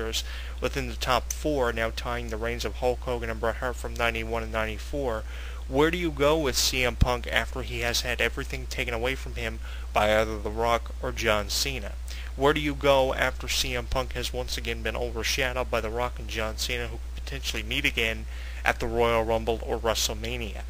years within the top 4, now tying the reigns of Hulk Hogan and Bret Hart from 91 and 94. Where do you go with CM Punk after he has had everything taken away from him by either The Rock or John Cena? Where do you go after CM Punk has once again been overshadowed by The Rock and John Cena, who could potentially meet again at the Royal Rumble or WrestleMania?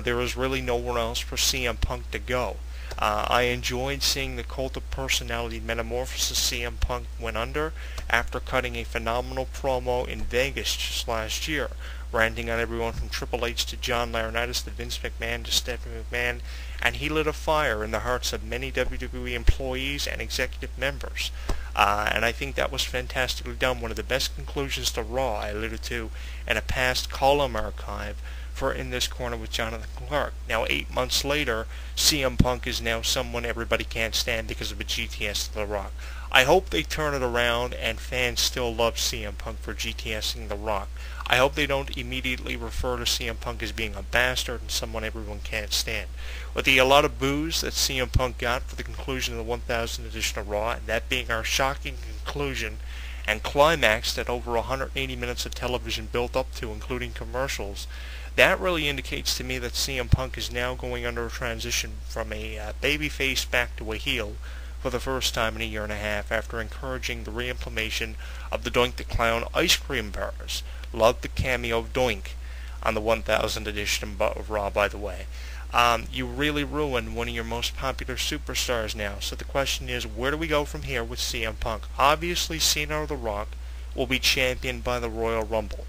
There is really nowhere else for CM Punk to go. I enjoyed seeing the cult of personality metamorphosis CM Punk went under after cutting a phenomenal promo in Vegas just last year, ranting on everyone from Triple H to John Laurinaitis to Vince McMahon to Stephanie McMahon, and he lit a fire in the hearts of many WWE employees and executive members. And I think that was fantastically done. One of the best conclusions to Raw I alluded to in a past column archive for In This Corner with Jonathan Clarke. Now, 8 months later, CM Punk is now someone everybody can't stand because of a GTS to The Rock. I hope they turn it around and fans still love CM Punk for GTSing The Rock. I hope they don't immediately refer to CM Punk as being a bastard and someone everyone can't stand. With a lot of boos that CM Punk got for the conclusion of the 1000th edition of Raw, and that being our shocking conclusion and climax that over 180 minutes of television built up to, including commercials, that really indicates to me that CM Punk is now going under a transition from a babyface back to a heel for the first time in a year and a half after encouraging the reimplementation of the Doink the Clown ice cream bars. Loved the cameo of Doink on the 1000th edition of Raw, by the way. You really ruined one of your most popular superstars now. So the question is, where do we go from here with CM Punk? Obviously, Cena or The Rock will be championed by the Royal Rumble.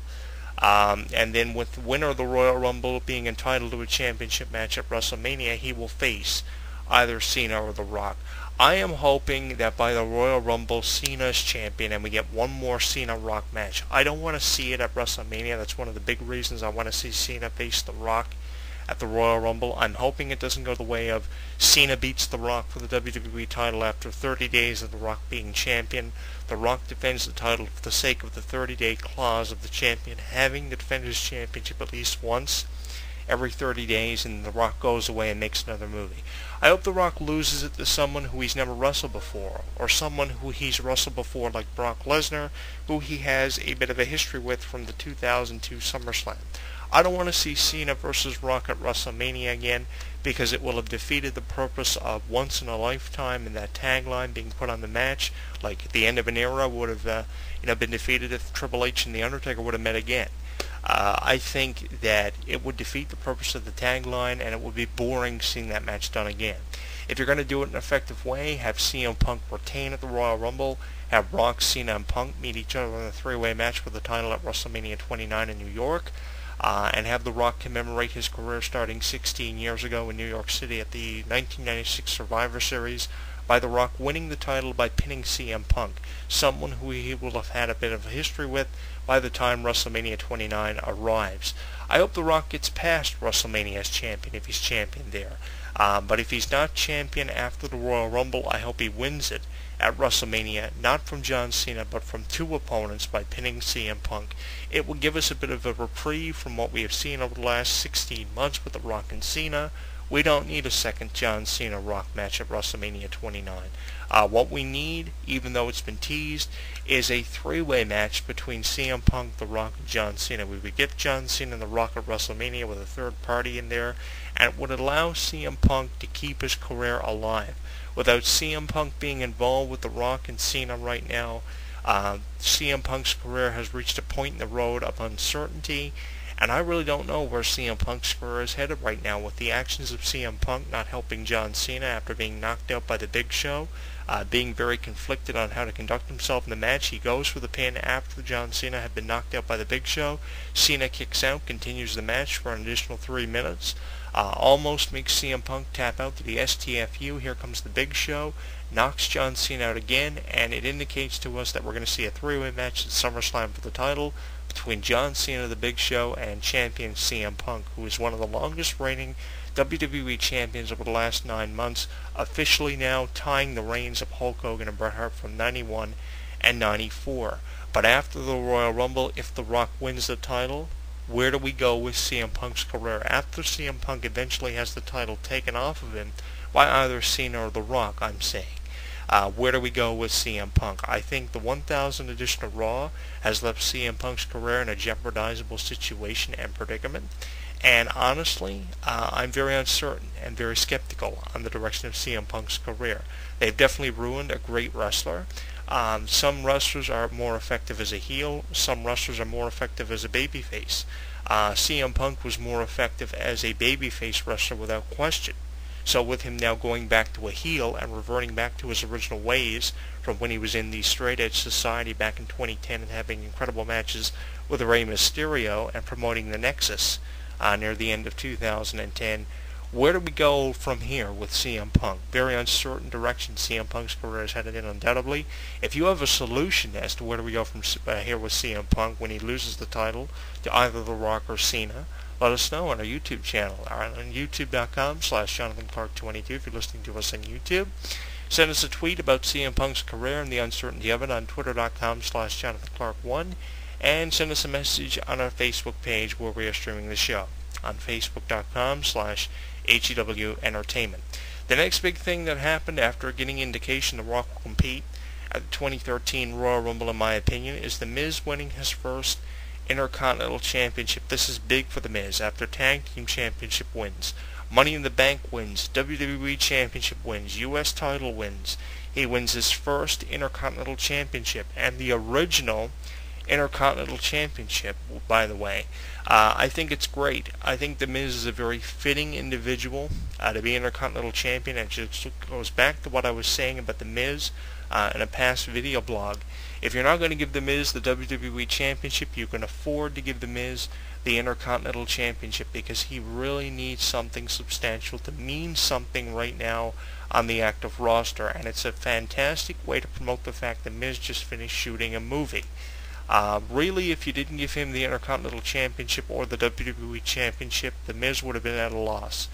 And then with the winner of the Royal Rumble being entitled to a championship match at WrestleMania, he will face either Cena or The Rock. I am hoping that by the Royal Rumble, Cena is champion and we get one more Cena-Rock match. I don't want to see it at WrestleMania. That's one of the big reasons I want to see Cena face The Rock at the Royal Rumble. I'm hoping it doesn't go the way of Cena beats The Rock for the WWE title after 30 days of The Rock being champion. The Rock defends the title for the sake of the 30-day clause of the champion having to defend his championship at least once every 30 days, and The Rock goes away and makes another movie. I hope The Rock loses it to someone who he's never wrestled before, or someone who he's wrestled before like Brock Lesnar, who he has a bit of a history with from the 2002 SummerSlam. I don't want to see Cena versus Rock at WrestleMania again, because it will have defeated the purpose of once in a lifetime, and that tagline being put on the match, like at the end of an era, would have been defeated if Triple H and The Undertaker would have met again. I think that it would defeat the purpose of the tagline, and it would be boring seeing that match done again. If you're going to do it in an effective way, have CM Punk retain at the Royal Rumble, have Rock, Cena, and Punk meet each other in a three-way match for the title at WrestleMania 29 in New York, and have The Rock commemorate his career starting 16 years ago in New York City at the 1996 Survivor Series by The Rock winning the title by pinning CM Punk, someone who he will have had a bit of a history with by the time WrestleMania 29 arrives. I hope The Rock gets past WrestleMania as champion if he's champion there. But if he's not champion after the Royal Rumble, I hope he wins it at WrestleMania, not from John Cena, but from two opponents by pinning CM Punk. It will give us a bit of a reprieve from what we have seen over the last 16 months with The Rock and Cena. We don't need a second John Cena Rock match at WrestleMania 29. What we need, even though it's been teased, is a three-way match between CM Punk, The Rock, and John Cena. We would get John Cena and The Rock at WrestleMania with a third party in there, and it would allow CM Punk to keep his career alive. Without CM Punk being involved with The Rock and Cena right now, CM Punk's career has reached a point in the road of uncertainty, and I really don't know where CM Punk's career is headed right now, with the actions of CM Punk not helping John Cena after being knocked out by The Big Show, being very conflicted on how to conduct himself in the match. He goes for the pin after John Cena had been knocked out by The Big Show. Cena kicks out, continues the match for an additional 3 minutes, almost makes CM Punk tap out to the STFU. Here comes The Big Show, knocks John Cena out again, and it indicates to us that we're going to see a three-way match at SummerSlam for the title between John Cena, The Big Show, and champion CM Punk, who is one of the longest reigning WWE champions over the last 9 months, officially now tying the reigns of Hulk Hogan and Bret Hart from 91 and 94. But after the Royal Rumble, if The Rock wins the title, where do we go with CM Punk's career? After CM Punk eventually has the title taken off of him by either Cena or The Rock, I'm saying. Where do we go with CM Punk? I think the 1000 edition of Raw has left CM Punk's career in a jeopardizable situation and predicament. And honestly, I'm very uncertain and very skeptical on the direction of CM Punk's career. They've definitely ruined a great wrestler. Some wrestlers are more effective as a heel. Some wrestlers are more effective as a babyface. CM Punk was more effective as a babyface wrestler without question. So with him now going back to a heel and reverting back to his original ways from when he was in the Straight Edge Society back in 2010 and having incredible matches with Rey Mysterio and promoting the Nexus near the end of 2010, where do we go from here with CM Punk? Very uncertain direction CM Punk's career is headed in, undoubtedly. If you have a solution as to where do we go from here with CM Punk when he loses the title to either The Rock or Cena, let us know on our YouTube channel, on youtube.com/JonathanClarke22 if you're listening to us on YouTube. Send us a tweet about CM Punk's career and the uncertainty of it on twitter.com/JonathanClarke1, and send us a message on our Facebook page where we are streaming the show on facebook.com/HEW Entertainment. The next big thing that happened after getting indication The Rock will compete at the 2013 Royal Rumble, in my opinion, is The Miz winning his first Intercontinental Championship. This is big for The Miz after Tag Team Championship wins, Money in the Bank wins, WWE Championship wins, U.S. title wins. He wins his first Intercontinental Championship, and the original Intercontinental Championship, by the way. I think it's great. I think The Miz is a very fitting individual to be Intercontinental Champion, and it just goes back to what I was saying about The Miz in a past video blog. If you're not going to give The Miz the WWE Championship, you can afford to give The Miz the Intercontinental Championship, because he really needs something substantial to mean something right now on the active roster, and it's a fantastic way to promote the fact that Miz just finished shooting a movie. Really, if you didn't give him the Intercontinental Championship or the WWE Championship, The Miz would have been at a loss.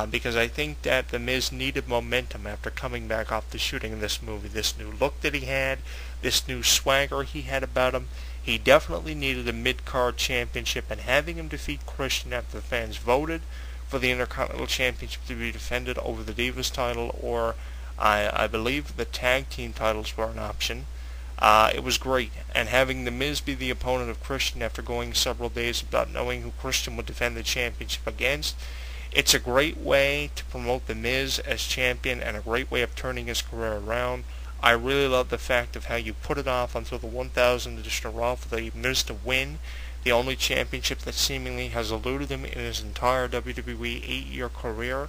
Because I think that The Miz needed momentum after coming back off the shooting of this movie. This new look that he had, this new swagger he had about him, he definitely needed a mid-card championship, and having him defeat Christian after the fans voted for the Intercontinental Championship to be defended over the Divas title, or I believe the tag team titles were an option. It was great, and having The Miz be the opponent of Christian after going several days without knowing who Christian would defend the championship against, it's a great way to promote The Miz as champion and a great way of turning his career around. I really love the fact of how you put it off until the 1000 edition of Raw for The Miz to win the only championship that seemingly has eluded him in his entire WWE 8-year career,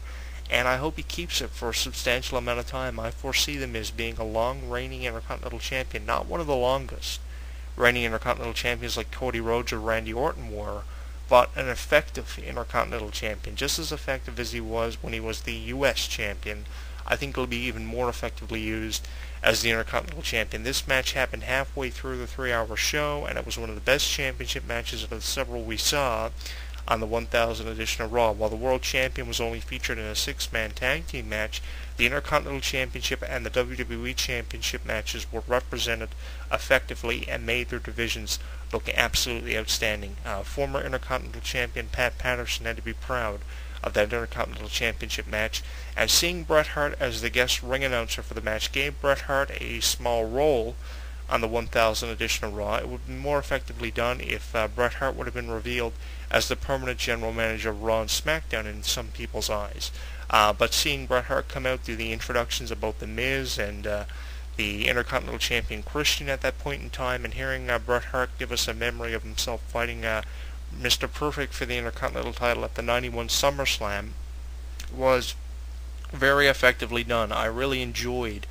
and I hope he keeps it for a substantial amount of time. I foresee them as being a long-reigning Intercontinental Champion, not one of the longest reigning Intercontinental Champions like Cody Rhodes or Randy Orton were, but an effective Intercontinental Champion, just as effective as he was when he was the U.S. Champion. I think he'll be even more effectively used as the Intercontinental Champion. This match happened halfway through the 3-hour show, and it was one of the best championship matches of the several we saw on the 1000 edition of Raw. While the World Champion was only featured in a 6-man tag team match, the Intercontinental Championship and the WWE Championship matches were represented effectively and made their divisions look absolutely outstanding. Former Intercontinental Champion Pat Patterson had to be proud of that Intercontinental Championship match, and seeing Bret Hart as the guest ring announcer for the match gave Bret Hart a small role on the 1000 edition of Raw. It would be more effectively done if Bret Hart would have been revealed as the permanent general manager of Raw and SmackDown in some people's eyes. But seeing Bret Hart come out through the introductions of both The Miz and the Intercontinental Champion Christian at that point in time, and hearing Bret Hart give us a memory of himself fighting Mr. Perfect for the Intercontinental title at the 91 SummerSlam was very effectively done. I really enjoyed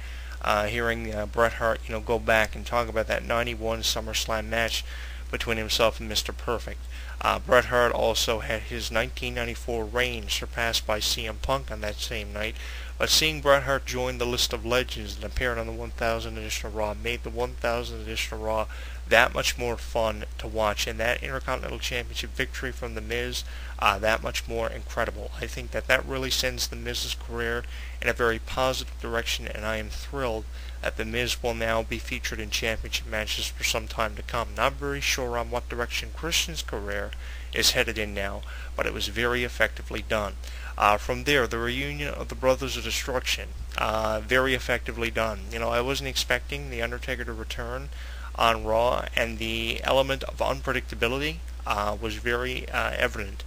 hearing Bret Hart, go back and talk about that 91 SummerSlam match between himself and Mr. Perfect. Bret Hart also had his 1994 reign surpassed by CM Punk on that same night, but seeing Bret Hart join the list of legends that appeared on the 1000 edition of Raw made the 1000 edition of Raw that much more fun to watch, and that Intercontinental Championship victory from The Miz, that much more incredible. I think that that really sends The Miz's career in a very positive direction, and I am thrilled that The Miz will now be featured in championship matches for some time to come. Not very sure on what direction Christian's career is headed in now, but it was very effectively done. From there, the reunion of the Brothers of Destruction, very effectively done. You know, I wasn't expecting The Undertaker to return on Raw, and the element of unpredictability was very evident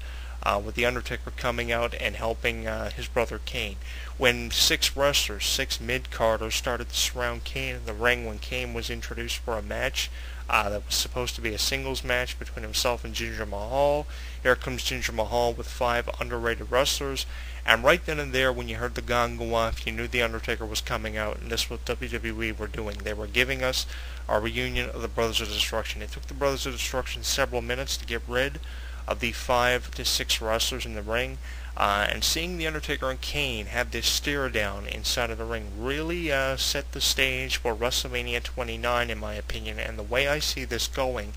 with The Undertaker coming out and helping his brother Kane. When six wrestlers, six mid-carders, started to surround Kane in the ring when Kane was introduced for a match that was supposed to be a singles match between himself and Jinder Mahal. Here comes Jinder Mahal with five underrated wrestlers, and right then and there, when you heard the gong go off, you knew The Undertaker was coming out, and this was what WWE were doing. They were giving us a reunion of the Brothers of Destruction. It took the Brothers of Destruction several minutes to get rid of the 5 to 6 wrestlers in the ring, and seeing The Undertaker and Kane have this stare down inside of the ring really set the stage for WrestleMania 29, in my opinion. And the way I see this going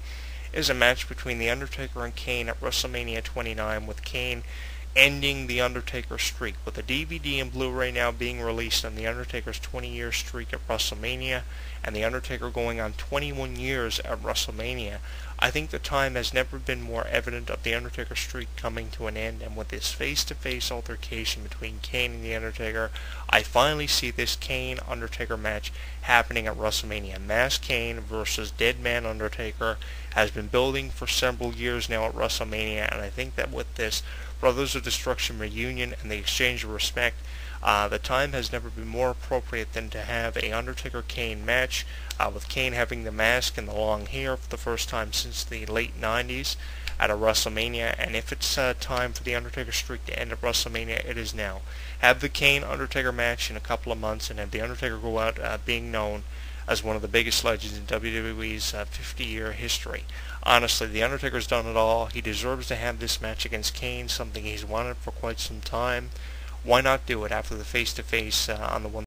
is a match between The Undertaker and Kane at WrestleMania 29, with Kane ending The Undertaker streak, with a DVD and Blu-ray now being released on The Undertaker's 20-year streak at WrestleMania, and The Undertaker going on 21 years at WrestleMania. I think the time has never been more evident of The Undertaker streak coming to an end, and with this face-to-face altercation between Kane and The Undertaker, I finally see this Kane-Undertaker match happening at WrestleMania. Masked Kane versus Dead Man Undertaker has been building for several years now at WrestleMania, and I think that with this Brothers of Destruction reunion and the exchange of respect, the time has never been more appropriate than to have a Undertaker-Kane match, with Kane having the mask and the long hair for the first time since the late 90s at a WrestleMania. And if it's time for the Undertaker streak to end at WrestleMania, it is now. Have the Kane-Undertaker match in a couple of months, and have the Undertaker go out being known as one of the biggest legends in WWE's 50-year history. Honestly, The Undertaker's done it all. He deserves to have this match against Kane, something he's wanted for quite some time. Why not do it after the face-to-face on the